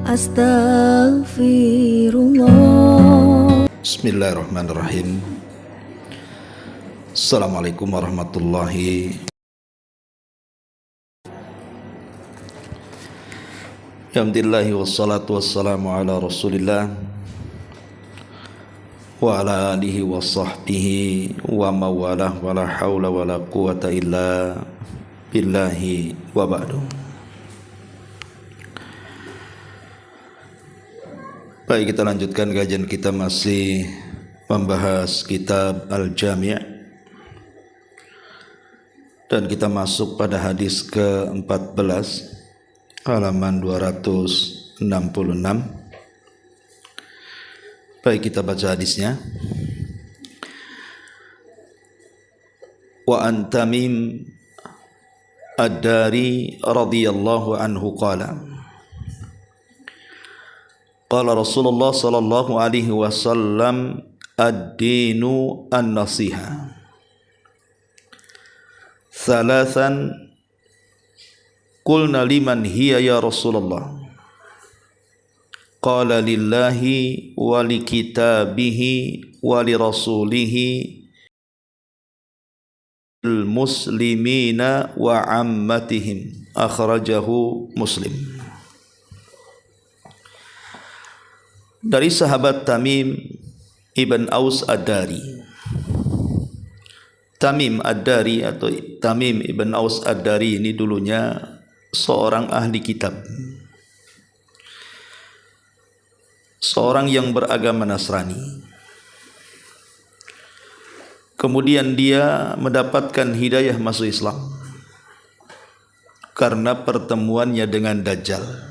Astaghfirullah. Bismillahirrahmanirrahim. Assalamualaikum warahmatullahi Alhamdulillahi wassalatu wassalamu ala rasulillah wa ala alihi wa sahbihi wa mawalah wa la hawla wa la quwata illa billahi wa ba'du. Baik, kita lanjutkan kajian kita, masih membahas kitab Al-Jami', dan kita masuk pada hadis ke-14 halaman 266. Baik, kita baca hadisnya. Wa an Tamim ad-Dari radhiyallahu anhu qala qala Rasulullah sallallahu alaihi wasallam ad-dinu an-nasiha thalathan qulna liman hiya ya Rasulullah qala lillahi wa li kitabihi wa li rasulihi al muslimina wa ammatihim akhrajahu Muslim. Dari sahabat Tamim ibn Aus ad-Dari. Tamim ad-Dari atau Tamim ibn Aus ad-Dari ini dulunya seorang ahli kitab, seorang yang beragama Nasrani. Kemudian dia mendapatkan hidayah masuk Islam karena pertemuannya dengan Dajjal.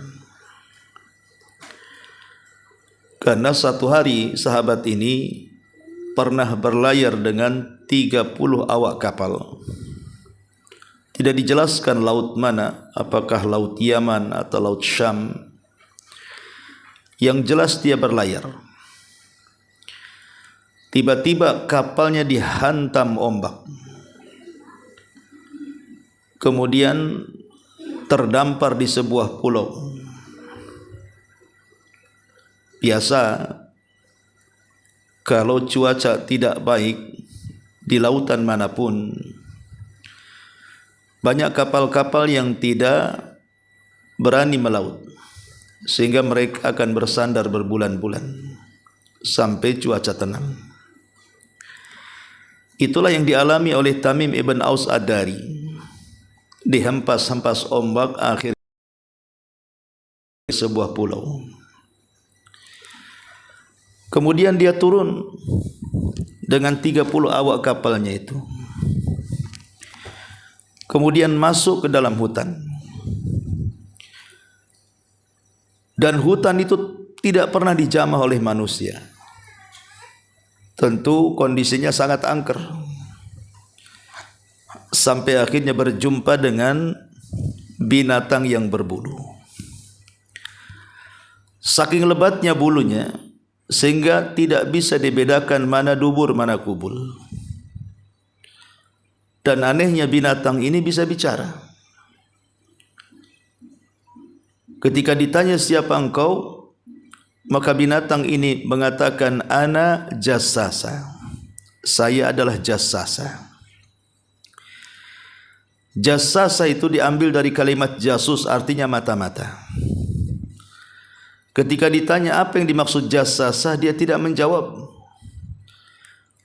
Karena satu hari sahabat ini pernah berlayar dengan 30 awak kapal. Tidak dijelaskan laut mana, apakah laut Yaman atau laut Syam. Yang jelas dia berlayar. Tiba-tiba kapalnya dihantam ombak. Kemudian terdampar di sebuah pulau. Biasa kalau cuaca tidak baik di lautan manapun, banyak kapal-kapal yang tidak berani melaut, sehingga mereka akan bersandar berbulan-bulan sampai cuaca tenang. Itulah yang dialami oleh Tamim ibn Aus ad-Dari. Dihempas-hempas ombak, akhirnya di sebuah pulau. Kemudian dia turun dengan 30 awak kapalnya itu. Kemudian masuk ke dalam hutan. Dan hutan itu tidak pernah dijamah oleh manusia. Tentu kondisinya sangat angker. Sampai akhirnya berjumpa dengan binatang yang berbulu. Saking lebatnya bulunya, sehingga tidak bisa dibedakan mana dubur mana kubul. Dan anehnya binatang ini bisa bicara. Ketika ditanya siapa engkau, maka binatang ini mengatakan ana jassasa. Saya adalah jassasa. Jassasa itu diambil dari kalimat jasus, artinya mata-mata. Ketika ditanya apa yang dimaksud jassasah, dia tidak menjawab.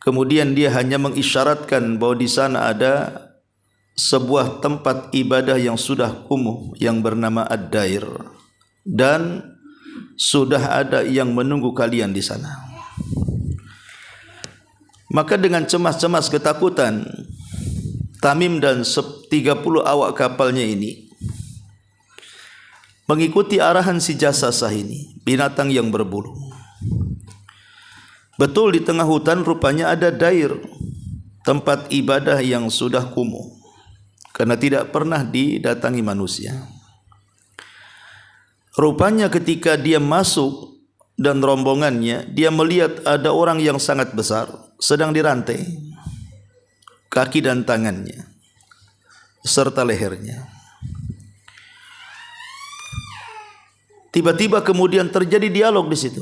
Kemudian dia hanya mengisyaratkan bahwa di sana ada sebuah tempat ibadah yang sudah kumuh yang bernama Ad-Dair, dan sudah ada yang menunggu kalian di sana. Maka dengan cemas-cemas ketakutan, Tamim dan 30 awak kapalnya ini mengikuti arahan si jassasah ini, binatang yang berbulu. Betul di tengah hutan rupanya ada dair, tempat ibadah yang sudah kumuh karena tidak pernah didatangi manusia. Rupanya ketika dia masuk dan rombongannya, dia melihat ada orang yang sangat besar sedang dirantai kaki dan tangannya serta lehernya. Tiba-tiba kemudian terjadi dialog di situ.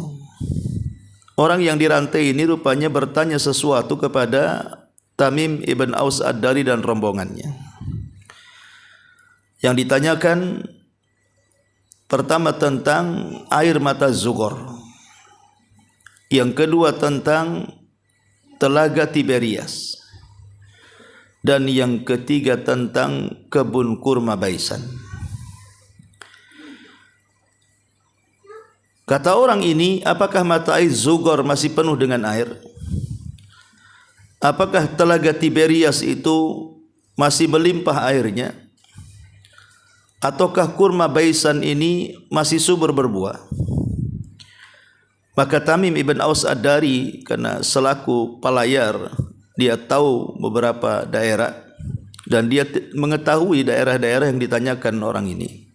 Orang yang dirantai ini rupanya bertanya sesuatu kepada Tamim ibn Aus Ad-Dari dan rombongannya. Yang ditanyakan pertama tentang air mata Zughor, yang kedua tentang telaga Tiberias, dan yang ketiga tentang kebun kurma Baisan. Kata orang ini, apakah mata air Zughor masih penuh dengan air? Apakah telaga Tiberias itu masih melimpah airnya? Ataukah kurma Baisan ini masih subur berbuah? Maka Tamim ibn Aus Ad-Dari, karena selaku pelayar, dia tahu beberapa daerah dan dia mengetahui daerah-daerah yang ditanyakan orang ini.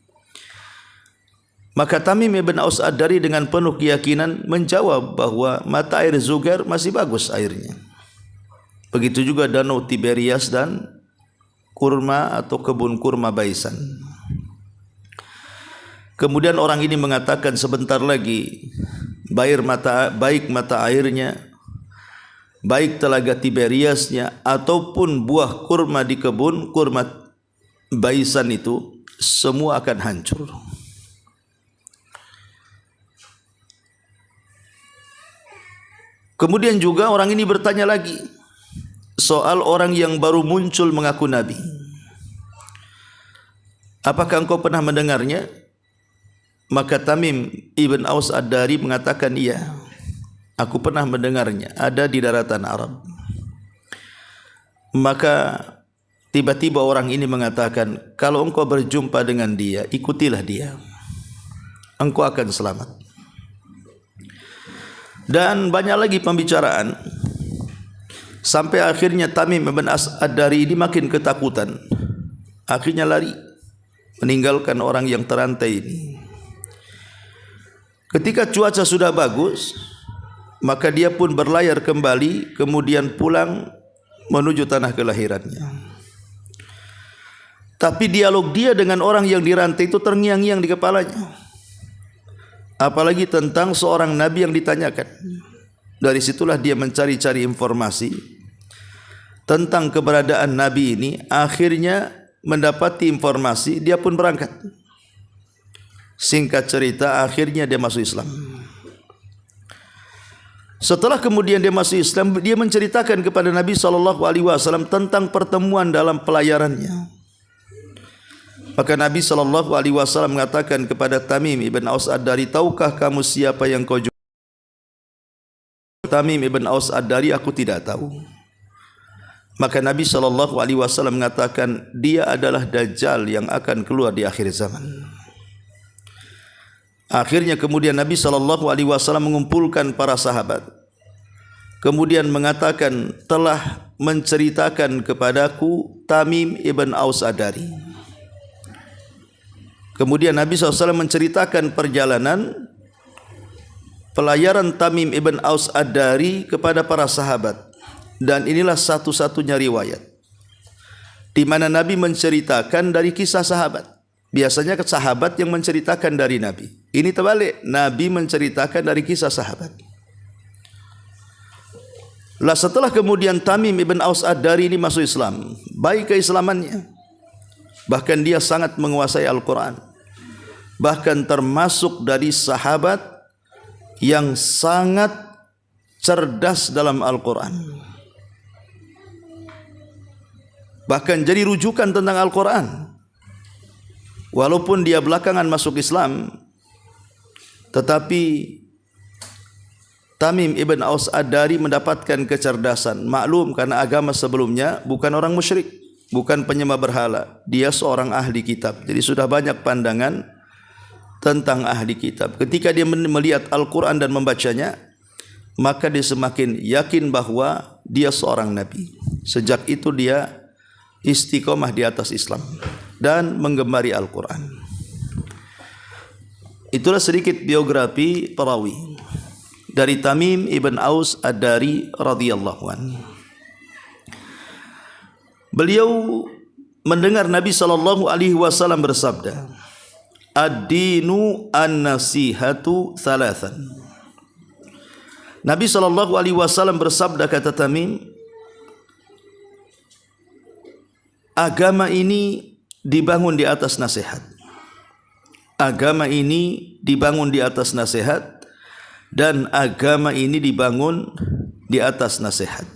Maka Tamim ibn Aus Ad-Dari dengan penuh keyakinan menjawab bahwa mata air Zughor masih bagus airnya. Begitu juga danau Tiberias dan kurma atau kebun kurma Baisan. Kemudian orang ini mengatakan sebentar lagi baik mata airnya, baik telaga Tiberiasnya ataupun buah kurma di kebun kurma Baisan itu semua akan hancur. Kemudian juga orang ini bertanya lagi soal orang yang baru muncul mengaku Nabi. Apakah engkau pernah mendengarnya? Maka Tamim ibn Aus Ad-Dari mengatakan, iya, aku pernah mendengarnya, ada di daratan Arab. Maka tiba-tiba orang ini mengatakan, kalau engkau berjumpa dengan dia, ikutilah dia, engkau akan selamat. Dan banyak lagi pembicaraan sampai akhirnya Tamim ibn Aus Ad-Dari ini makin ketakutan, akhirnya lari meninggalkan orang yang terantai ini. Ketika cuaca sudah bagus, maka dia pun berlayar kembali, kemudian pulang menuju tanah kelahirannya. Tapi dialog dia dengan orang yang dirantai itu terngiang-ngiang di kepalanya. Apalagi tentang seorang nabi yang ditanyakan. Dari situlah dia mencari-cari informasi tentang keberadaan nabi ini. Akhirnya mendapati informasi, dia pun berangkat. Singkat cerita, akhirnya dia masuk Islam. Setelah kemudian dia masuk Islam, dia menceritakan kepada Nabi SAW tentang pertemuan dalam pelayarannya. Maka Nabi SAW mengatakan kepada Tamim ibn Aus Ad-Dari, tahukah kamu siapa yang kau jumpai? Tamim ibn Aus Ad-Dari, aku tidak tahu. Maka Nabi SAW mengatakan, dia adalah Dajjal yang akan keluar di akhir zaman. Akhirnya kemudian Nabi SAW mengumpulkan para sahabat, kemudian mengatakan, telah menceritakan kepadaku Tamim ibn Aus Ad-Dari. Kemudian Nabi SAW menceritakan perjalanan pelayaran Tamim ibn Aus Ad-Dari kepada para sahabat. Dan inilah satu-satunya riwayat di mana Nabi menceritakan dari kisah sahabat. Biasanya sahabat yang menceritakan dari Nabi. Ini terbalik, Nabi menceritakan dari kisah sahabat. Lah setelah kemudian Tamim ibn Aus Ad-Dari ini masuk Islam, baik keislamannya, bahkan dia sangat menguasai Al-Quran, bahkan termasuk dari sahabat yang sangat cerdas dalam Al-Quran, bahkan jadi rujukan tentang Al-Quran. Walaupun dia belakangan masuk Islam, tetapi Tamim ibn Aus Ad-Dari mendapatkan kecerdasan. Maklum karena agama sebelumnya bukan orang musyrik, bukan penyembah berhala, dia seorang ahli kitab. Jadi sudah banyak pandangan tentang ahli kitab. Ketika dia melihat Al-Quran dan membacanya, maka dia semakin yakin bahwa dia seorang nabi. Sejak itu dia istiqomah di atas Islam dan menggemari Al-Quran. Itulah sedikit biografi perawi dari Tamim ibn Aus Ad-Dari radhiyallahu anhu. Beliau mendengar Nabi SAW bersabda, ad-dinu an-nasihatu thalathan. Nabi SAW bersabda, kata Tamim, agama ini dibangun di atas nasihat. Agama ini dibangun di atas nasihat, dan agama ini dibangun di atas nasihat.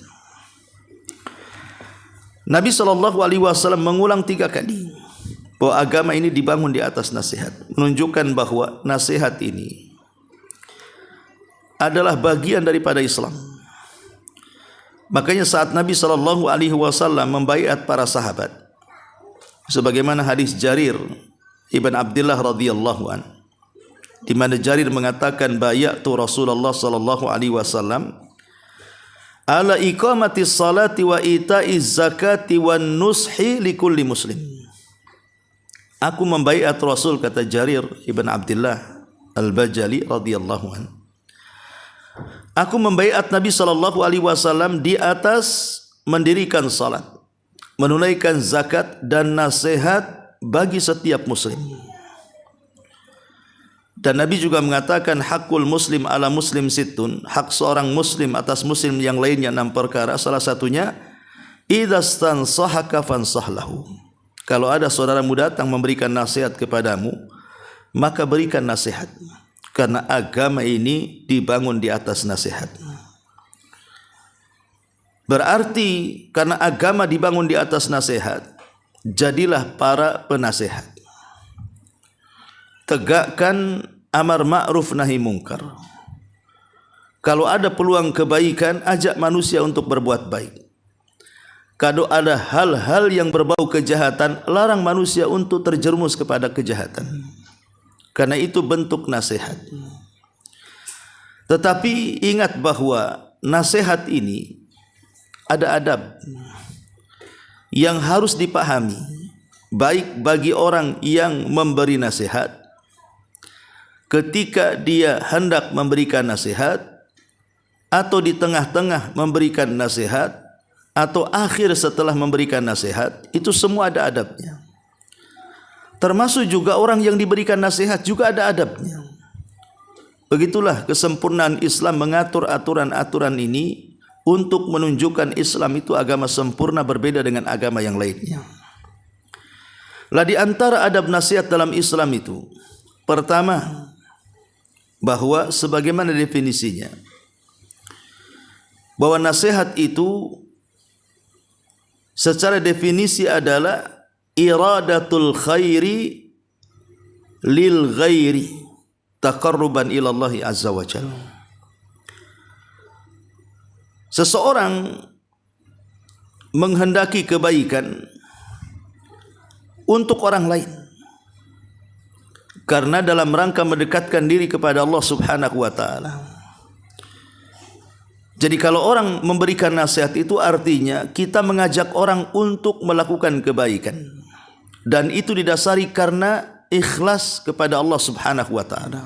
Nabi SAW mengulang 3 kali bahwa agama ini dibangun di atas nasihat, menunjukkan bahwa nasihat ini adalah bagian daripada Islam. Makanya saat Nabi SAW membaiat para sahabat, sebagaimana hadis Jarir ibn Abdullah radhiyallahu an, di mana Jarir mengatakan, bayatu Rasulullah SAW ala iqamatis salati wa ita'iz zakati wan nushi likulli muslim. Aku membaiat Rasul, kata Jarir ibn Abdullah al-Bajali radhiyallahu an. Aku membaiat Nabi SAW di atas mendirikan salat, menunaikan zakat, dan nasihat bagi setiap muslim. Dan Nabi juga mengatakan, hakul muslim ala muslim sittun, hak seorang muslim atas muslim yang lainnya 6 perkara. Salah satunya, idza stansahaka fansahlahu. Kalau ada saudaramu datang memberikan nasihat kepadamu, maka berikan nasihat, karena agama ini dibangun di atas nasihat. Berarti karena agama dibangun di atas nasihat, jadilah para penasehat. Tegakkan amar ma'ruf nahi mungkar. Kalau ada peluang kebaikan, ajak manusia untuk berbuat baik. Kalau ada hal-hal yang berbau kejahatan, larang manusia untuk terjerumus kepada kejahatan. Karena itu bentuk nasihat. Tetapi ingat bahwa nasihat ini ada adab yang harus dipahami, baik bagi orang yang memberi nasihat ketika dia hendak memberikan nasihat, atau di tengah-tengah memberikan nasihat, atau akhir setelah memberikan nasihat. Itu semua ada adabnya. Termasuk juga orang yang diberikan nasihat juga ada adabnya. Begitulah kesempurnaan Islam mengatur aturan-aturan ini untuk menunjukkan Islam itu agama sempurna, berbeda dengan agama yang lainnya. Lah di antara adab nasihat dalam Islam itu, pertama, bahwa sebagaimana definisinya, bahwa nasihat itu secara definisi adalah iradatul khairi lil ghairi taqarruban ila Allah azza wa jalla. Seseorang menghendaki kebaikan untuk orang lain karena dalam rangka mendekatkan diri kepada Allah Subhanahu wa taala. Jadi kalau orang memberikan nasihat itu artinya kita mengajak orang untuk melakukan kebaikan, dan itu didasari karena ikhlas kepada Allah Subhanahu wa taala.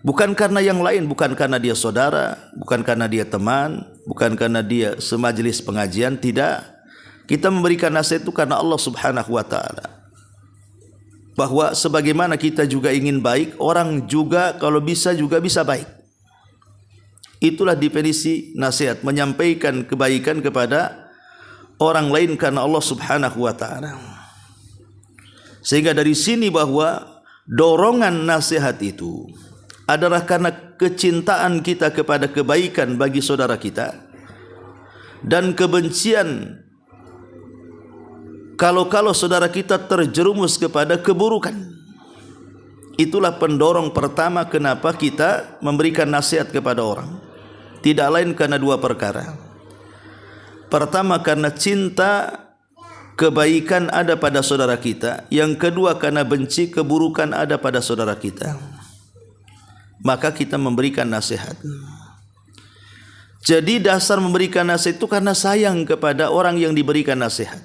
Bukan karena yang lain, bukan karena dia saudara, bukan karena dia teman, bukan karena dia semajelis pengajian, tidak. Kita memberikan nasihat itu karena Allah Subhanahu wa taala. Bahwa sebagaimana kita juga ingin baik, orang juga kalau bisa juga bisa baik. Itulah definisi nasihat, menyampaikan kebaikan kepada orang lain karena Allah Subhanahu wa taala. Sehingga dari sini bahwa dorongan nasihat itu adalah karena kecintaan kita kepada kebaikan bagi saudara kita, dan kebencian kalau saudara kita terjerumus kepada keburukan. Itulah pendorong pertama kenapa kita memberikan nasihat kepada orang. Tidak lain karena 2 perkara. Pertama, karena cinta kebaikan ada pada saudara kita. Yang kedua, karena benci keburukan ada pada saudara kita. Maka kita memberikan nasihat. Jadi dasar memberikan nasihat itu karena sayang kepada orang yang diberikan nasihat,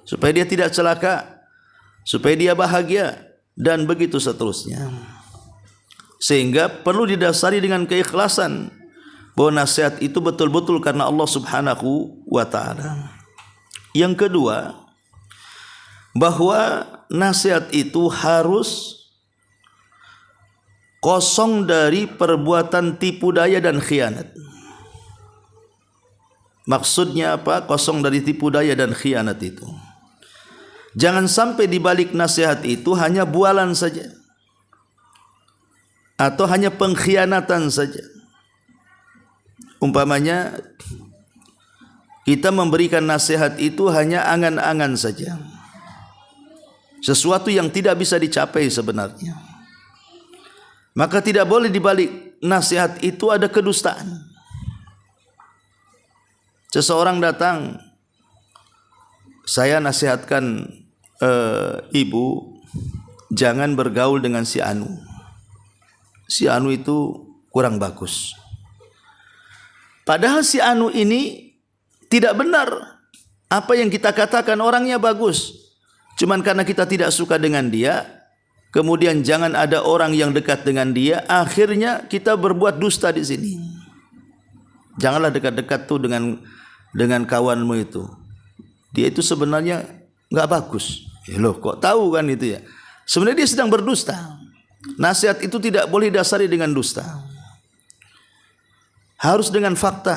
supaya dia tidak celaka, supaya dia bahagia, dan begitu seterusnya. Sehingga perlu didasari dengan keikhlasan bahwa nasihat itu betul-betul karena Allah Subhanahu wa taala. Yang kedua, bahwa nasihat itu harus kosong dari perbuatan tipu daya dan khianat. Maksudnya apa? Kosong dari tipu daya dan khianat itu. Jangan sampai di balik nasihat itu hanya bualan saja, atau hanya pengkhianatan saja. Umpamanya kita memberikan nasihat itu hanya angan-angan saja, sesuatu yang tidak bisa dicapai sebenarnya. Maka tidak boleh di balik nasihat itu ada kedustaan. Seseorang datang, saya nasihatkan ibu jangan bergaul dengan si Anu. Si Anu itu kurang bagus. Padahal si Anu ini tidak benar. Apa yang kita katakan orangnya bagus. Cuman karena kita tidak suka dengan dia, kemudian jangan ada orang yang dekat dengan dia, akhirnya kita berbuat dusta di sini. Janganlah dekat-dekat tuh dengan kawanmu itu. Dia itu sebenarnya nggak bagus. Loh, kok tahu kan itu ya? Sebenarnya dia sedang berdusta. Nasihat itu tidak boleh dasari dengan dusta. Harus dengan fakta.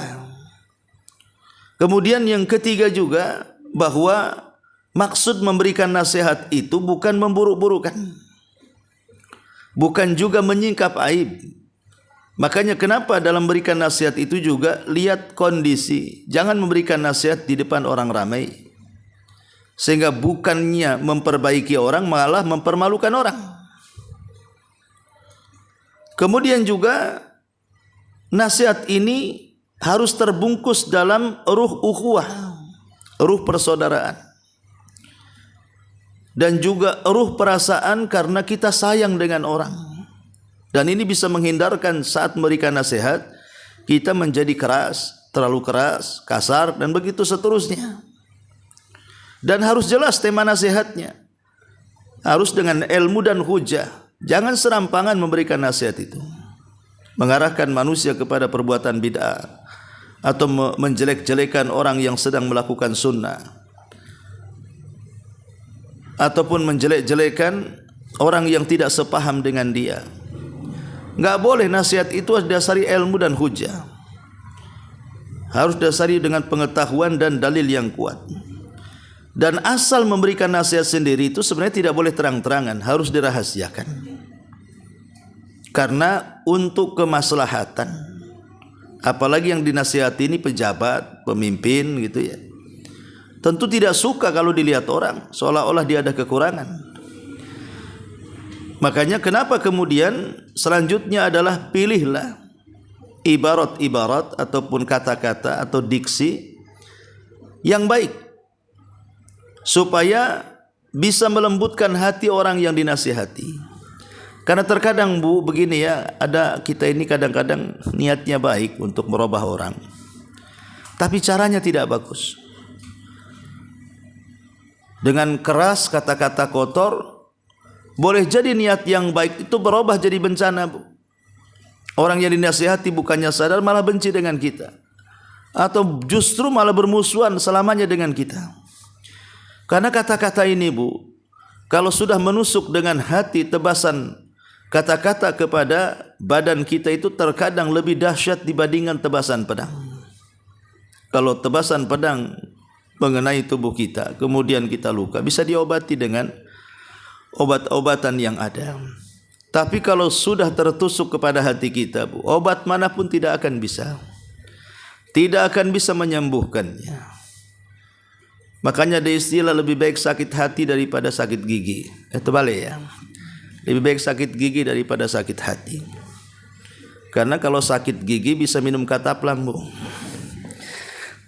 Kemudian yang ketiga juga, bahwa maksud memberikan nasihat itu bukan memburuk-burukan, bukan juga menyingkap aib. Makanya kenapa dalam memberikan nasihat itu juga lihat kondisi. Jangan memberikan nasihat di depan orang ramai, sehingga bukannya memperbaiki orang, malah mempermalukan orang. Kemudian juga nasihat ini harus terbungkus dalam ruh ukhuwah, ruh persaudaraan, dan juga ruh perasaan karena kita sayang dengan orang. Dan ini bisa menghindarkan saat memberikan nasihat kita menjadi keras, terlalu keras, kasar, dan begitu seterusnya. Dan harus jelas tema nasihatnya, harus dengan ilmu dan hujah. Jangan serampangan memberikan nasihat itu, mengarahkan manusia kepada perbuatan bid'ah, atau menjelek-jelekan orang yang sedang melakukan sunnah, ataupun menjelek-jelekan orang yang tidak sepaham dengan dia. Enggak boleh. Nasihat itu harus dasari ilmu dan hujah, harus dasari dengan pengetahuan dan dalil yang kuat. Dan asal memberikan nasihat sendiri itu sebenarnya tidak boleh terang-terangan, harus dirahasiakan. Karena untuk kemaslahatan, apalagi yang dinasihati ini pejabat, pemimpin gitu ya, tentu tidak suka kalau dilihat orang seolah-olah dia ada kekurangan. Makanya kenapa kemudian selanjutnya adalah pilihlah ibarat-ibarat ataupun kata-kata atau diksi yang baik, supaya bisa melembutkan hati orang yang dinasihati. Karena terkadang Bu begini ya, ada kita ini kadang-kadang niatnya baik untuk merubah orang, tapi caranya tidak bagus. Dengan keras, kata-kata kotor, boleh jadi niat yang baik itu berubah jadi bencana Bu. Orang yang dinasihati bukannya sadar malah benci dengan kita, atau justru malah bermusuhan selamanya dengan kita. Karena kata-kata ini Bu, kalau sudah menusuk dengan hati, tebasan kata-kata kepada badan kita itu terkadang lebih dahsyat dibandingkan tebasan pedang. Kalau tebasan pedang mengenai tubuh kita, kemudian kita luka, bisa diobati dengan obat-obatan yang ada. Tapi kalau sudah tertusuk kepada hati kita Bu, obat manapun tidak akan bisa menyembuhkannya. Makanya ada istilah lebih baik sakit hati daripada sakit gigi. Itu balik ya. Lebih baik sakit gigi daripada sakit hati. Karena kalau sakit gigi bisa minum Kataplam Bu.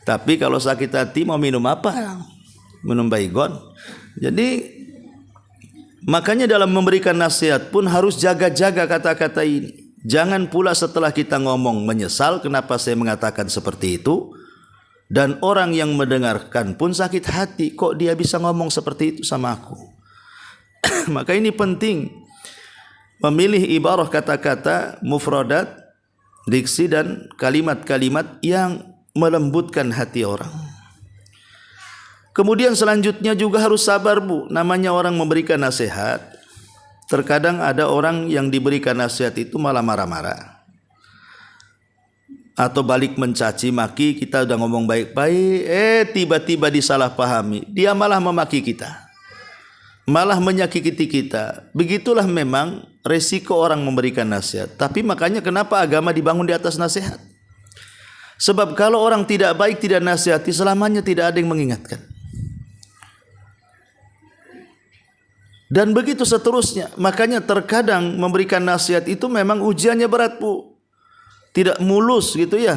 Tapi kalau sakit hati mau minum apa? Minum Baygon. Jadi makanya dalam memberikan nasihat pun harus jaga-jaga kata-kata ini. Jangan pula setelah kita ngomong menyesal kenapa saya mengatakan seperti itu, dan orang yang mendengarkan pun sakit hati, kok dia bisa ngomong seperti itu sama aku. Maka ini penting memilih ibarah kata-kata, mufradat, diksi dan kalimat-kalimat yang melembutkan hati orang. Kemudian selanjutnya juga harus sabar, Bu. Namanya orang memberikan nasihat, terkadang ada orang yang diberikan nasihat itu malah marah-marah, atau balik mencaci maki. Kita udah ngomong baik-baik, tiba-tiba disalahpahami, dia malah memaki kita, malah menyakiti kita. Begitulah memang resiko orang memberikan nasihat. Tapi makanya kenapa agama dibangun di atas nasihat? Sebab kalau orang tidak baik, tidak nasihati, selamanya tidak ada yang mengingatkan. Dan begitu seterusnya. Makanya terkadang memberikan nasihat itu memang ujiannya berat, Bu. Tidak mulus gitu ya.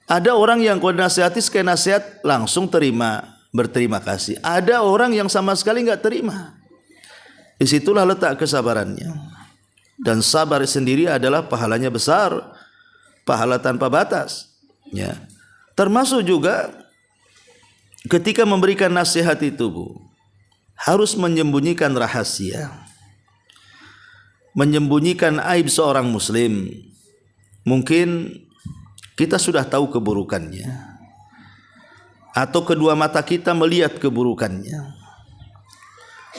Ada orang yang kalau nasihati sekali nasihat langsung terima, berterima kasih. Ada orang yang sama sekali nggak terima. Disitulah letak kesabarannya. Dan sabar sendiri adalah pahalanya besar, pahala tanpa batas. Ya. Termasuk juga ketika memberikan nasihat itu, Bu, harus menyembunyikan rahasia, menyembunyikan aib seorang muslim. Mungkin kita sudah tahu keburukannya, atau kedua mata kita melihat keburukannya.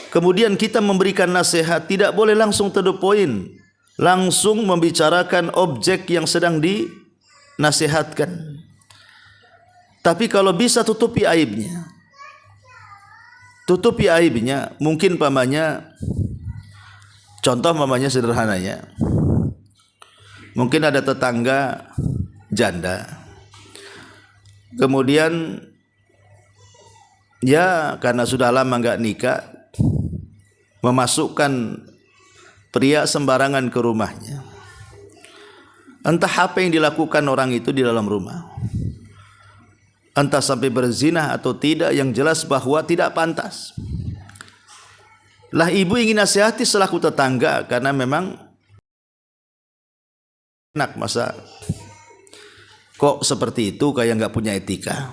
Kemudian kita memberikan nasihat, tidak boleh langsung to the point, langsung membicarakan objek yang sedang dinasihatkan. Tapi kalau bisa tutupi aibnya. Tutupi aibnya. Mungkin pamannya, contoh mamanya sederhananya, mungkin ada tetangga janda, kemudian ya karena sudah lama nggak nikah, memasukkan pria sembarangan ke rumahnya. Entah apa yang dilakukan orang itu di dalam rumah, entah sampai berzina atau tidak, yang jelas bahwa tidak pantas. Lah ibu ingin nasihati selaku tetangga, karena memang enak masa kok seperti itu, kayak nggak punya etika.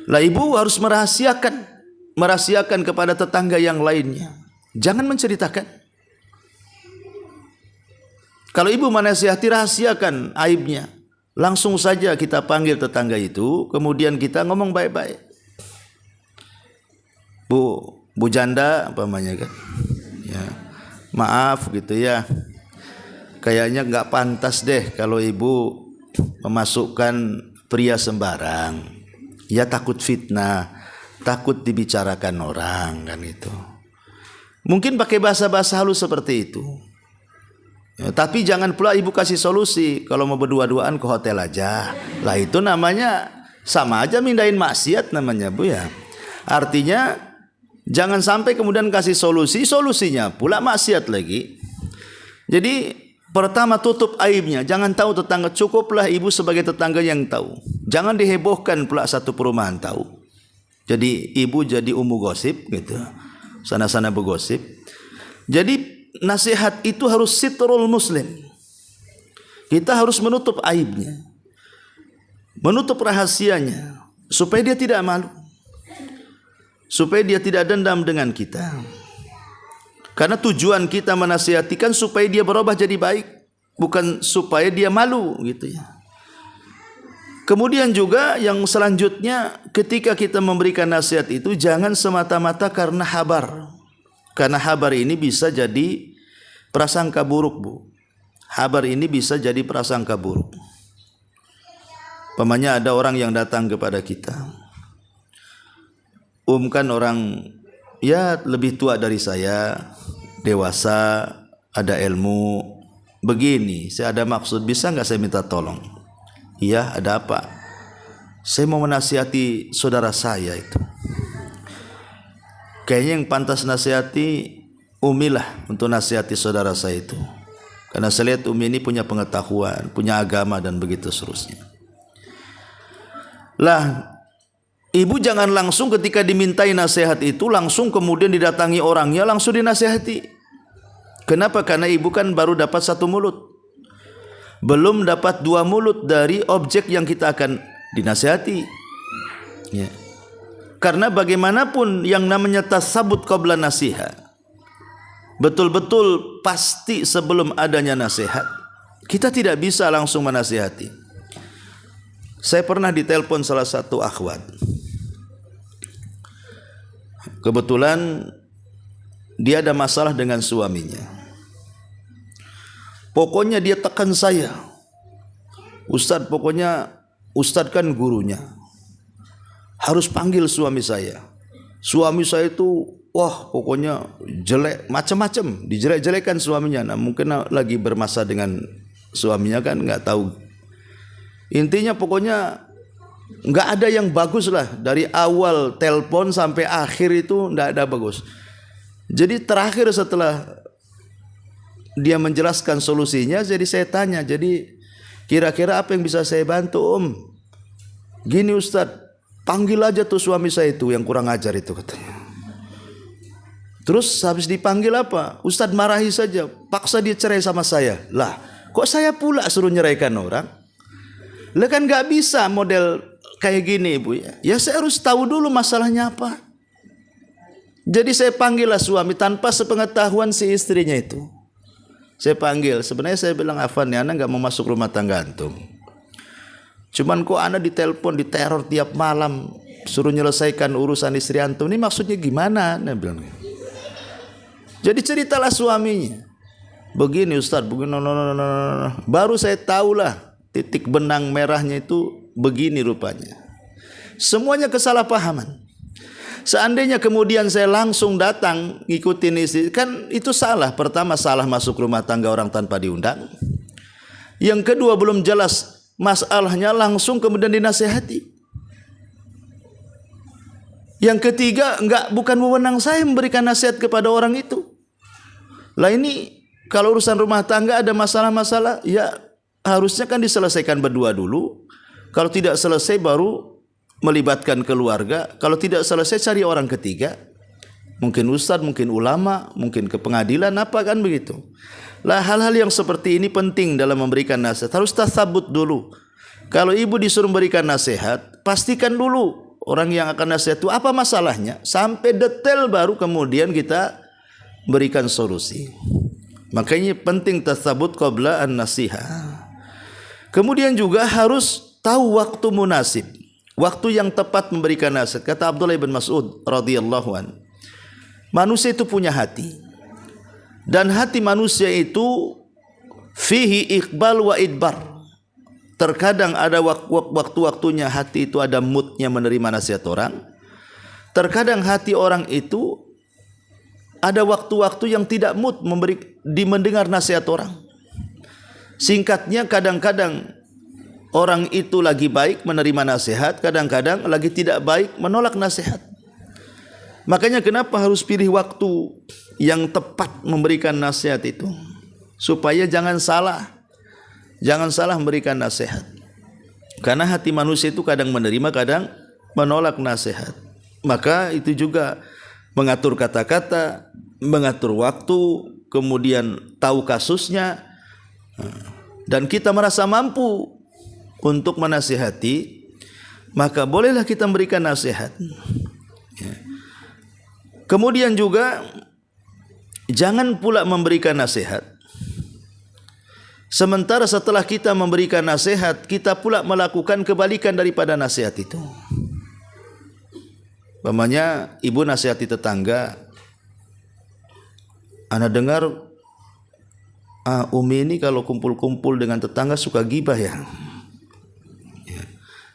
Lah ibu harus merahasiakan kepada tetangga yang lainnya. Jangan menceritakan. Kalau ibu menasihati, rahasiakan aibnya. Langsung saja kita panggil tetangga itu, kemudian kita ngomong baik-baik. Bu janda umpamanya kan, ya, maaf gitu ya, kayaknya nggak pantas deh kalau ibu memasukkan pria sembarang. Ya takut fitnah, takut dibicarakan orang kan itu. Mungkin pakai bahasa-bahasa halus seperti itu. Ya, tapi jangan pula ibu kasih solusi, kalau mau berdua-duaan ke hotel aja. Lah itu namanya sama aja mindahin maksiat namanya, Bu ya. Artinya jangan sampai kemudian kasih solusinya pula maksiat lagi. Jadi pertama tutup aibnya, jangan tahu tetangga, cukuplah ibu sebagai tetangga yang tahu. Jangan dihebohkan pula satu perumahan tahu. Jadi ibu jadi ummu gosip gitu. Sana-sana bergosip. Jadi nasihat itu harus sitrul muslim. Kita harus menutup aibnya, menutup rahasianya, supaya dia tidak malu, supaya dia tidak dendam dengan kita. Karena tujuan kita menasihatikan supaya dia berubah jadi baik, bukan supaya dia malu gitu ya. Kemudian juga yang selanjutnya, ketika kita memberikan nasihat itu jangan semata-mata karena habar. Karena habar ini bisa jadi prasangka buruk, Bu. Habar ini bisa jadi prasangka buruk. Pamannya ada orang yang datang kepada kita, kan orang ya lebih tua dari saya, dewasa, ada ilmu. Begini, saya ada maksud, bisa nggak saya minta tolong? Iya, ada apa? Saya mau menasihati saudara saya itu. Kayaknya yang pantas nasihati Umi lah, untuk nasihati saudara saya itu. Karena saya lihat Umi ini punya pengetahuan, punya agama dan begitu seterusnya. Lah, ibu jangan langsung ketika dimintai nasihat itu langsung kemudian didatangi orangnya langsung dinasihati. Kenapa? Karena ibu kan baru dapat satu mulut, belum dapat dua mulut dari objek yang kita akan dinasihati. Ya. Karena bagaimanapun yang namanya tasabut qabla nasihat, betul-betul pasti sebelum adanya nasihat, kita tidak bisa langsung menasihati. Saya pernah ditelepon salah satu akhwat. kebetulan dia ada masalah dengan suaminya. Pokoknya dia tekan saya, Ustadz, pokoknya Ustadz kan gurunya, harus panggil suami saya. Suami saya itu wah pokoknya jelek, macam-macam, dijelek-jelekan suaminya. Nah, mungkin lagi bermasalah dengan suaminya kan, nggak tahu. Intinya pokoknya nggak ada yang bagus lah, dari awal telepon sampai akhir itu nggak ada bagus. Jadi terakhir setelah dia menjelaskan solusinya, jadi saya tanya, jadi kira-kira apa yang bisa saya bantu Om? Gini Ustadz, panggil aja tuh suami saya itu yang kurang ajar itu, katanya. Terus habis dipanggil apa? Ustadz marahi saja, paksa dia cerai sama saya. Lah, kok saya pula suruh nyeraikan orang? Lah kan gak bisa model kayak gini Ibu ya. Ya saya harus tahu dulu masalahnya apa. Jadi saya panggillah suami tanpa sepengetahuan si istrinya itu. Saya panggil, sebenarnya saya bilang, Afan ya, anak gak mau masuk rumah tangga antum. Cuman kok anak ditelepon, diteror tiap malam, suruh nyelesaikan urusan istri antum. Ini maksudnya gimana? Nah, bilang. Jadi ceritalah suaminya. Begini Ustadz, begini, baru saya tahulah titik benang merahnya itu begini rupanya. Semuanya kesalahpahaman. Seandainya kemudian saya langsung datang ngikutin istri, kan itu salah. Pertama, salah masuk rumah tangga orang tanpa diundang. Yang kedua, belum jelas masalahnya, langsung kemudian dinasihati. Yang ketiga, bukan wewenang saya memberikan nasihat kepada orang itu. Lah ini kalau urusan rumah tangga ada masalah-masalah, ya harusnya kan diselesaikan berdua dulu. Kalau tidak selesai baru melibatkan keluarga. Kalau tidak selesai cari orang ketiga. Mungkin ustadz, mungkin ulama, mungkin ke pengadilan, apa kan begitu. Lah hal-hal yang seperti ini penting dalam memberikan nasihat. Harus tasabut dulu. Kalau ibu disuruh memberikan nasihat, pastikan dulu orang yang akan nasihat itu apa masalahnya. Sampai detail baru kemudian kita berikan solusi. Makanya penting tasabut qabla an-nasihah. Kemudian juga harus tahu waktu munasib, waktu yang tepat memberikan nasihat. Kata Abdullah bin Mas'ud radhiyallahu an, manusia itu punya hati, dan hati manusia itu fihi iqbal wa idbar. Terkadang ada waktu-waktunya hati itu ada moodnya menerima nasihat orang. Terkadang hati orang itu ada waktu-waktu yang tidak mood mendengar nasihat orang. Singkatnya, kadang-kadang orang itu lagi baik menerima nasihat, kadang-kadang lagi tidak baik menolak nasihat. Makanya kenapa harus pilih waktu yang tepat memberikan nasihat itu, supaya jangan salah memberikan nasihat. Karena hati manusia itu kadang menerima, kadang menolak nasihat. Maka itu juga mengatur kata-kata, mengatur waktu, kemudian tahu kasusnya, dan kita merasa mampu untuk menasihati, maka bolehlah kita memberikan nasihat. Kemudian juga jangan pula memberikan nasihat sementara setelah kita memberikan nasihat, kita pula melakukan kebalikan daripada nasihat itu. Umpamanya ibu nasihati tetangga, ana dengar Umi ini kalau kumpul-kumpul dengan tetangga suka gibah ya.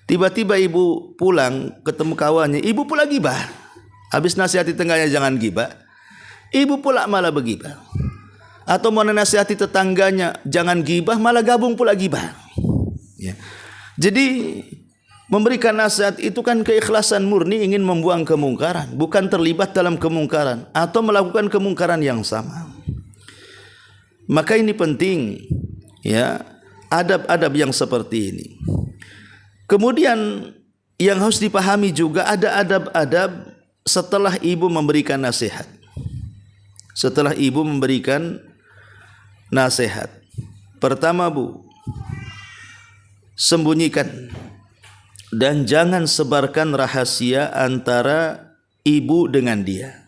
Tiba-tiba ibu pulang ketemu kawannya, ibu pula gibah. Habis nasihati tetangganya jangan gibah, ibu pula malah begibah. Atau mau nasihati tetangganya jangan gibah, malah gabung pula gibah. Ya. Jadi memberikan nasihat itu kan keikhlasan murni, ingin membuang kemungkaran, bukan terlibat dalam kemungkaran atau melakukan kemungkaran yang sama. Maka ini penting ya, adab-adab yang seperti ini. Kemudian yang harus dipahami juga ada adab-adab setelah ibu memberikan nasihat. Setelah ibu memberikan nasihat, pertama Bu, sembunyikan dan jangan sebarkan rahasia antara ibu dengan dia.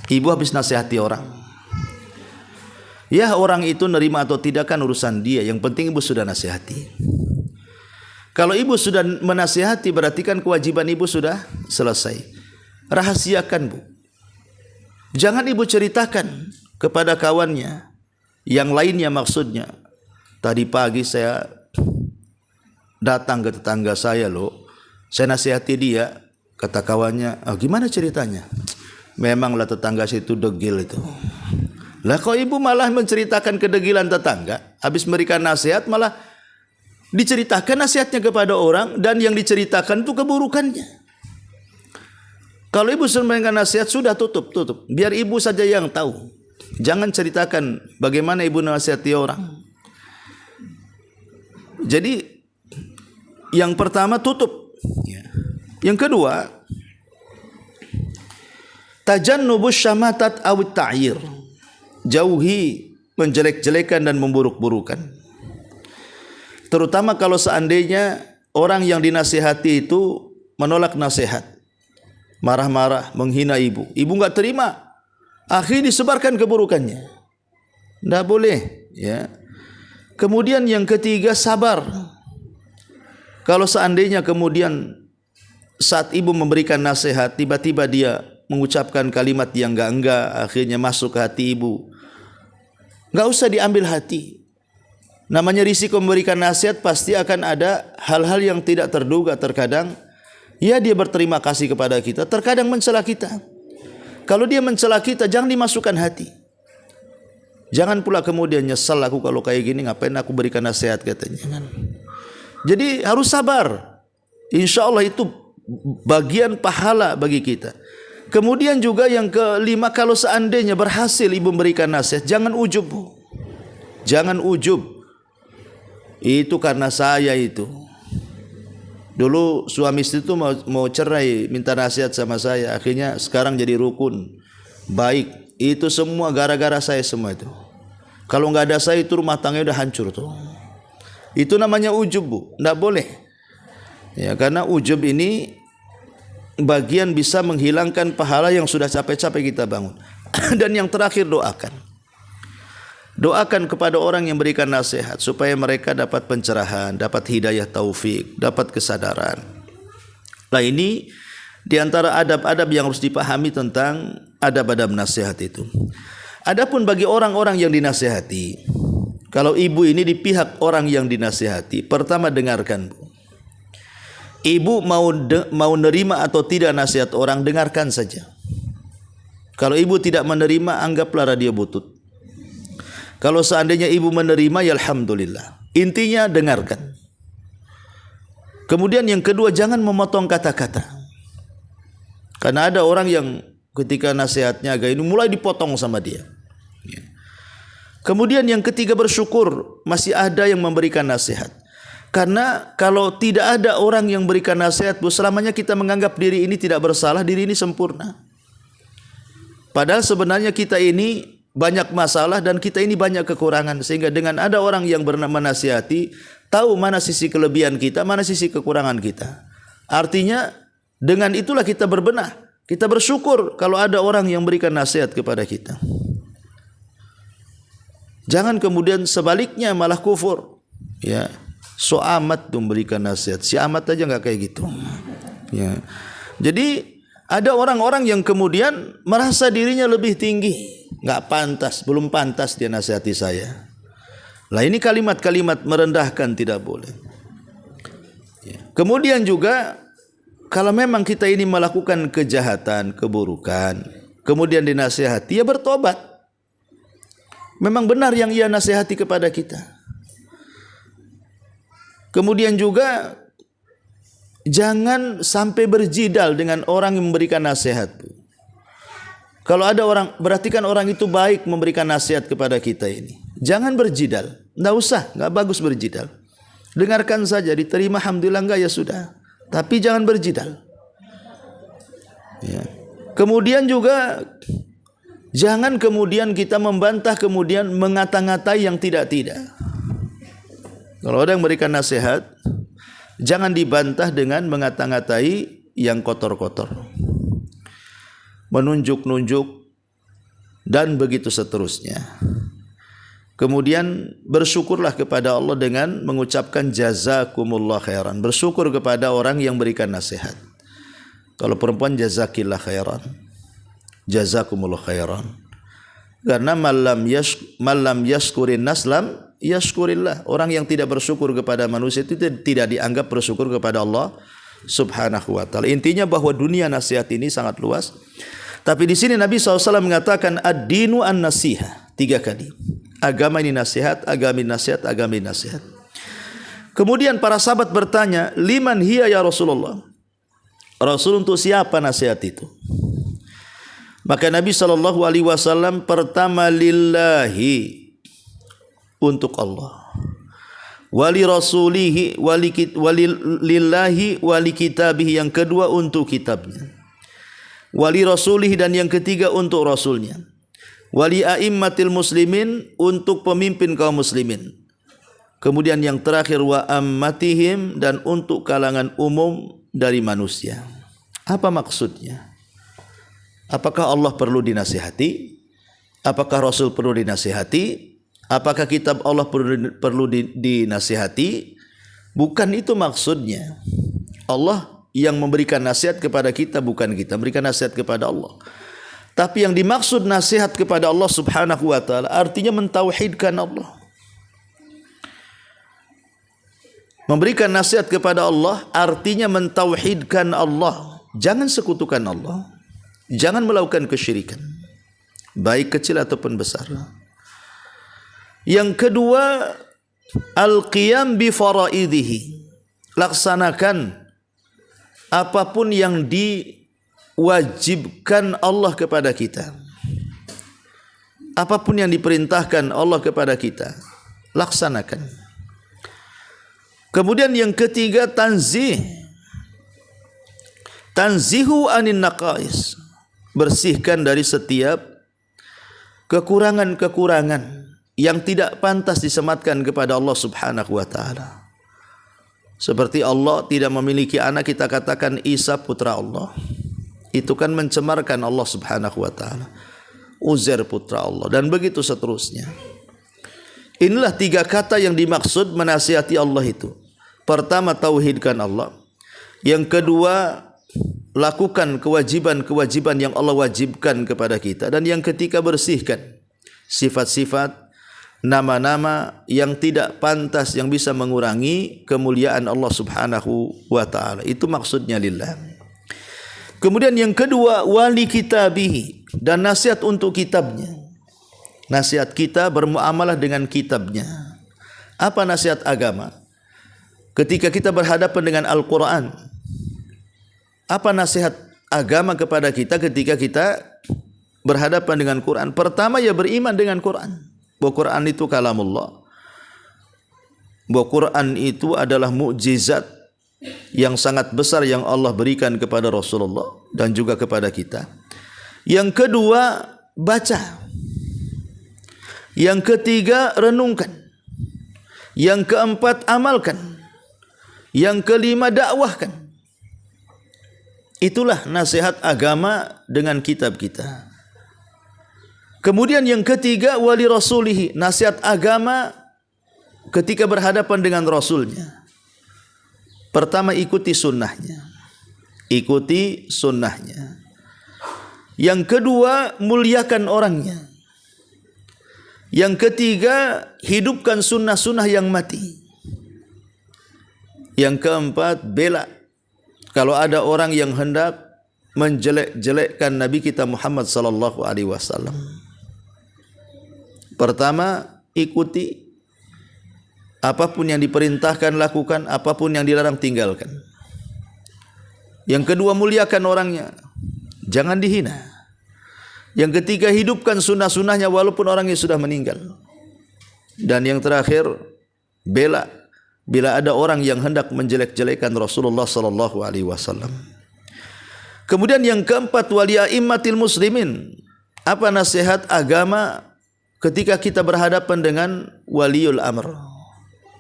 Ibu habis nasihati orang, ya orang itu nerima atau tidak kan urusan dia, yang penting ibu sudah nasihati. Kalau ibu sudah menasihati berarti kan kewajiban ibu sudah selesai. rahasiakan, Bu. Jangan ibu ceritakan kepada kawannya, yang lainnya maksudnya. Tadi pagi saya datang ke tetangga saya loh, saya nasihati dia. Kata kawannya, gimana ceritanya? Memanglah tetangga situ degil itu. Lah kok ibu malah menceritakan kedegilan tetangga? Habis memberikan nasihat malah diceritakan nasihatnya kepada orang, dan yang diceritakan itu keburukannya. Kalau ibu sudah memberikan nasihat, sudah tutup. Biar ibu saja yang tahu. Jangan ceritakan bagaimana ibu nasihati orang. Jadi yang pertama tutup. Yang kedua, tajannubus syamatat awit ta'yir. Jauhi menjelek-jelekan dan memburuk-burukan. Terutama kalau seandainya orang yang dinasihati itu menolak nasihat, marah-marah, menghina ibu. Ibu enggak terima, akhirnya disebarkan keburukannya. Enggak boleh, ya. Kemudian yang ketiga, sabar. Kalau seandainya kemudian saat ibu memberikan nasihat, tiba-tiba dia mengucapkan kalimat yang enggak, akhirnya masuk ke hati ibu, enggak usah diambil hati. Namanya risiko memberikan nasihat, pasti akan ada hal-hal yang tidak terduga. Terkadang ya dia berterima kasih kepada kita, terkadang mencela kita. Kalau dia mencela kita, jangan dimasukkan hati. Jangan pula kemudian nyesal, aku kalau kayak gini ngapain aku berikan nasihat, katanya. Jadi harus sabar. Insya Allah itu bagian pahala bagi kita. Kemudian juga yang kelima, kalau seandainya berhasil ibu memberikan nasihat, jangan ujub, Bu. Jangan ujub. Itu karena saya itu. Dulu suami istri itu mau cerai, minta nasihat sama saya. Akhirnya sekarang jadi rukun, baik. Itu semua gara-gara saya semua itu. Kalau nggak ada saya itu rumah tangga udah hancur tuh. Itu namanya ujub, Bu. Nggak boleh. Ya, karena ujub ini bagian bisa menghilangkan pahala yang sudah capek-capek kita bangun. Dan yang terakhir, doakan. Doakan kepada orang yang berikan nasihat supaya mereka dapat pencerahan, dapat hidayah taufik, dapat kesadaran. Nah, ini di antara adab-adab yang harus dipahami tentang adab-adab nasihat itu. Adapun bagi orang-orang yang dinasihati, kalau ibu ini di pihak orang yang dinasihati, pertama dengarkan, Bu. Ibu mau nerima atau tidak nasihat orang, dengarkan saja. Kalau ibu tidak menerima, anggaplah radio butut. Kalau seandainya ibu menerima, ya alhamdulillah. Intinya dengarkan. Kemudian yang kedua, jangan memotong kata-kata. Karena ada orang yang ketika nasihatnya agak ini mulai dipotong sama dia. Kemudian yang ketiga, bersyukur masih ada yang memberikan nasihat. Karena kalau tidak ada orang yang berikan nasihat, Bu, selamanya kita menganggap diri ini tidak bersalah, diri ini sempurna. Padahal sebenarnya kita ini banyak masalah dan kita ini banyak kekurangan. Sehingga dengan ada orang yang menasihati, tahu mana sisi kelebihan kita, mana sisi kekurangan kita. Artinya dengan itulah kita berbenah. Kita bersyukur kalau ada orang yang berikan nasihat kepada kita. Jangan kemudian sebaliknya malah kufur. Ya, so amat tuh memberikan nasihat. Si amat aja nggak kayak gitu. Ya. Jadi ada orang-orang yang kemudian merasa dirinya lebih tinggi. Nggak pantas, belum pantas dia nasihati saya. Lah ini kalimat-kalimat merendahkan, tidak boleh. Kemudian juga kalau memang kita ini melakukan kejahatan, keburukan, kemudian dinasihati, ya bertobat. Memang benar yang ia nasihati kepada kita. Kemudian juga jangan sampai berjidal dengan orang yang memberikan nasihat. Kalau ada orang, berarti kan orang itu baik memberikan nasihat kepada kita ini. Jangan berjidal. Nggak usah, nggak bagus berjidal. Dengarkan saja, diterima alhamdulillah, enggak ya sudah. Tapi jangan berjidal. Ya. Kemudian juga jangan kemudian kita membantah, kemudian mengata-ngatai yang tidak-tidak. Kalau ada yang memberikan nasihat, jangan dibantah dengan mengata-ngatai yang kotor-kotor, menunjuk-nunjuk, dan begitu seterusnya. Kemudian bersyukurlah kepada Allah dengan mengucapkan jazakumullah khairan. Bersyukur kepada orang yang berikan nasihat. Kalau perempuan jazakillah khairan, jazakumullah khairan. Karena malam yaskurin naslam yaskurillah. Orang yang tidak bersyukur kepada manusia itu tidak dianggap bersyukur kepada Allah Subhanahu wa taala. Intinya bahwa dunia nasihat ini sangat luas. Tapi di sini Nabi SAW mengatakan ad-dinu an-nasihah 3 kali. Agama ini nasihat, agama ini nasihat, agama ini nasihat. Kemudian para sahabat bertanya, liman hiya ya Rasulullah? Rasul, untuk siapa nasihat itu? Maka Nabi SAW pertama lillahi, untuk Allah. Wali rasulihi, walillahi, wali kitabihi, yang kedua untuk kitabnya. Wali rasulihi, dan yang ketiga untuk rasulnya. Wali a'immatil muslimin, untuk pemimpin kaum muslimin. Kemudian yang terakhir wa ammatihim, dan untuk kalangan umum dari manusia. Apa maksudnya? Apakah Allah perlu dinasihati? Apakah Rasul perlu dinasihati? Apakah kitab Allah perlu dinasihati? Bukan itu maksudnya. Allah yang memberikan nasihat kepada kita, bukan kita memberikan nasihat kepada Allah. Tapi yang dimaksud nasihat kepada Allah Subhanahu wa taala artinya mentauhidkan Allah. Memberikan nasihat kepada Allah artinya mentauhidkan Allah. Jangan sekutukan Allah. Jangan melakukan kesyirikan, baik kecil ataupun besar. Yang kedua, al-qiyam bi faraidihi. Laksanakan apapun yang diwajibkan Allah kepada kita. Apapun yang diperintahkan Allah kepada kita, laksanakan. Kemudian yang ketiga, tanzihu anin naqais. Bersihkan dari setiap kekurangan-kekurangan yang tidak pantas disematkan kepada Allah Subhanahu wa taala. Seperti Allah tidak memiliki anak, kita katakan Isa putra Allah. Itu kan mencemarkan Allah Subhanahu wa taala. Uzair putra Allah, dan begitu seterusnya. Inilah 3 kata yang dimaksud menasihati Allah itu. Pertama, tauhidkan Allah. Yang kedua, lakukan kewajiban-kewajiban yang Allah wajibkan kepada kita. Dan yang ketiga, bersihkan sifat-sifat, nama-nama yang tidak pantas, yang bisa mengurangi kemuliaan Allah Subhanahu wa taala. Itu maksudnya lillah. Kemudian yang kedua, wali kitabihi, dan nasihat untuk kitabnya. Nasihat kita bermuamalah dengan kitabnya. Apa nasihat agama? Ketika kita berhadapan dengan Al-Quran, apa nasihat agama kepada kita ketika kita berhadapan dengan Quran? Pertama, ya beriman dengan Quran. Bahwa Quran itu kalamullah. Bahwa Quran itu adalah mukjizat yang sangat besar yang Allah berikan kepada Rasulullah dan juga kepada kita. Yang kedua, baca. Yang ketiga, renungkan. Yang keempat, amalkan. Yang kelima, dakwahkan. Itulah nasihat agama dengan kitab kita. Kemudian yang ketiga, wali rasulihi, nasihat agama ketika berhadapan dengan Rasulnya. Pertama, ikuti sunnahnya. Ikuti sunnahnya. Yang kedua, muliakan orangnya. Yang ketiga, hidupkan sunnah-sunnah yang mati. Yang keempat, bela kalau ada orang yang hendak menjelek-jelekkan Nabi kita Muhammad sallallahu alaihi wasallam. Pertama, ikuti. Apapun yang diperintahkan lakukan, apapun yang dilarang tinggalkan. Yang kedua, muliakan orangnya. Jangan dihina. Yang ketiga, hidupkan sunnah-sunnahnya walaupun orangnya sudah meninggal. Dan yang terakhir, bela bila ada orang yang hendak menjelek-jelekan Rasulullah sallallahu alaihi wasallam. Kemudian yang keempat, wali a'immatil muslimin. Apa nasihat agama ketika kita berhadapan dengan waliul amr,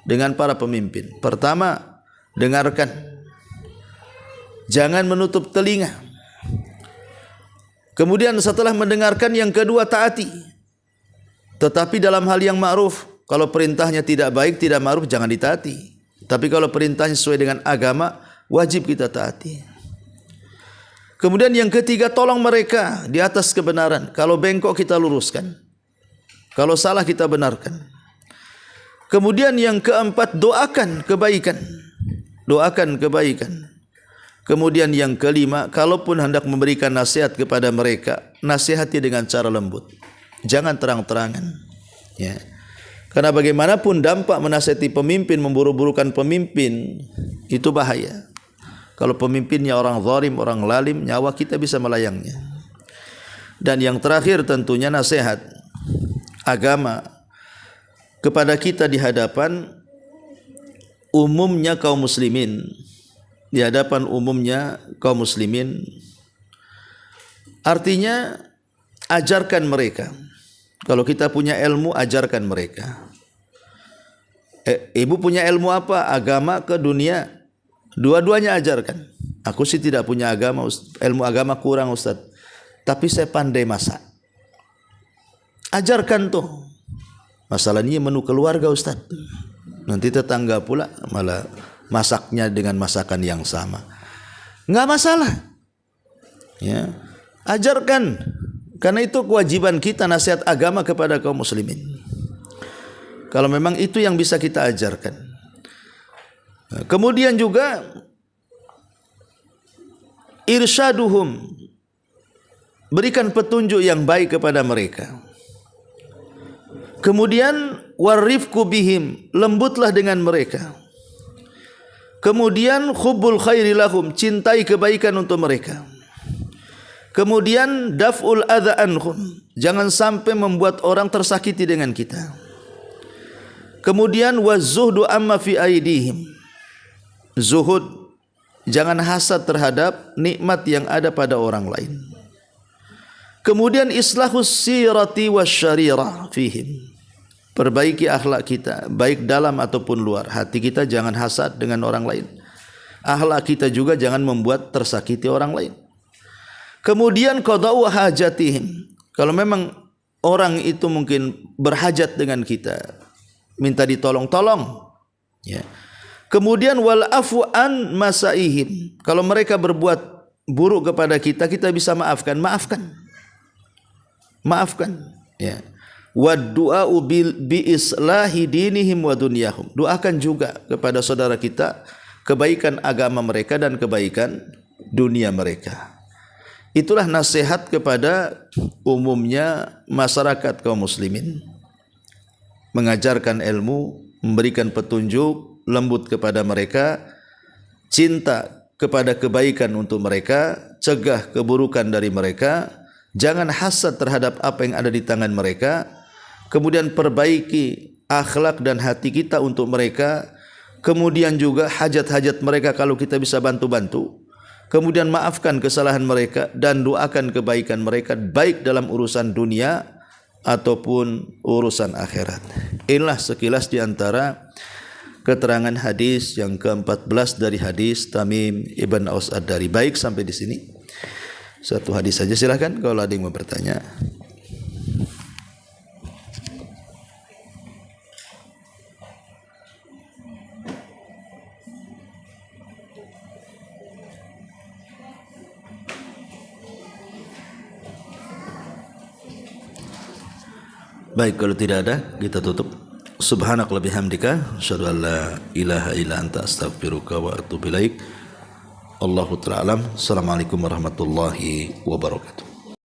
dengan para pemimpin? Pertama, dengarkan. Jangan menutup telinga. Kemudian setelah mendengarkan, yang kedua, taati. Tetapi dalam hal yang ma'ruf. Kalau perintahnya tidak baik, tidak ma'ruf, jangan ditaati. Tapi kalau perintahnya sesuai dengan agama, wajib kita taati. Kemudian yang ketiga, tolong mereka di atas kebenaran. Kalau bengkok kita luruskan, kalau salah kita benarkan. Kemudian yang keempat, doakan kebaikan. Doakan kebaikan. Kemudian yang kelima, kalaupun hendak memberikan nasihat kepada mereka, nasihati dengan cara lembut. Jangan terang-terangan. Ya. Karena bagaimanapun dampak menasihati pemimpin, memburu-burukan pemimpin, itu bahaya. Kalau pemimpinnya orang zalim, orang lalim, nyawa kita bisa melayangnya. Dan yang terakhir tentunya nasihat agama kepada kita di hadapan umumnya kaum muslimin. Di hadapan umumnya kaum muslimin, artinya ajarkan mereka. Kalau kita punya ilmu, ajarkan mereka. Ibu punya ilmu apa? Agama ke dunia, dua-duanya ajarkan. Aku sih tidak punya agama, ilmu agama kurang Ustaz, tapi saya pandai masak. Ajarkan tuh. Masalahnya menu keluarga Ustaz, nanti tetangga pula malah masaknya dengan masakan yang sama. Enggak masalah. Ya. Ajarkan. Karena itu kewajiban kita nasihat agama kepada kaum muslimin. Kalau memang itu yang bisa kita ajarkan. Kemudian juga irsyaduhum, berikan petunjuk yang baik kepada mereka. Kemudian warifku bihim, lembutlah dengan mereka. Kemudian hubbul khairi lahum, cintai kebaikan untuk mereka. Kemudian daf'ul adza anhum, jangan sampai membuat orang tersakiti dengan kita. Kemudian wazuhdu amma fi aidihim, zuhud, jangan hasad terhadap nikmat yang ada pada orang lain. Kemudian islahus sirati wasyarirah fihim, perbaiki akhlak kita, baik dalam ataupun luar. Hati kita jangan hasad dengan orang lain. Akhlak kita juga jangan membuat tersakiti orang lain. Kemudian qada'u hajatihim, kalau memang orang itu mungkin berhajat dengan kita, minta ditolong-tolong. Ya. Kemudian wal afu an masaihim, kalau mereka berbuat buruk kepada kita, kita bisa maafkan. Maafkan. Ya. Wadu'a'u bi islahi dinihim wa dunyahum, doakan juga kepada saudara kita kebaikan agama mereka dan kebaikan dunia mereka. Itulah nasihat kepada umumnya masyarakat kaum muslimin. Mengajarkan ilmu, memberikan petunjuk, lembut kepada mereka, cinta kepada kebaikan untuk mereka, cegah keburukan dari mereka, jangan hasad terhadap apa yang ada di tangan mereka. Kemudian perbaiki akhlak dan hati kita untuk mereka. Kemudian juga hajat-hajat mereka kalau kita bisa bantu-bantu. Kemudian maafkan kesalahan mereka dan doakan kebaikan mereka, baik dalam urusan dunia ataupun urusan akhirat. Inilah sekilas di antara keterangan hadis yang ke-14 dari hadis Tamim Ibn Aus Ad-Dari. Baik, sampai di sini. Satu hadis saja, silakan kalau ada yang mau bertanya. Baik, kalau tidak ada kita tutup. Subhanakallahumma bihamdika asyhadu an la ilaha illa anta astaghfiruka wa atubu ilaik. Allahu ta'ala alam. Assalamualaikum warahmatullahi wabarakatuh.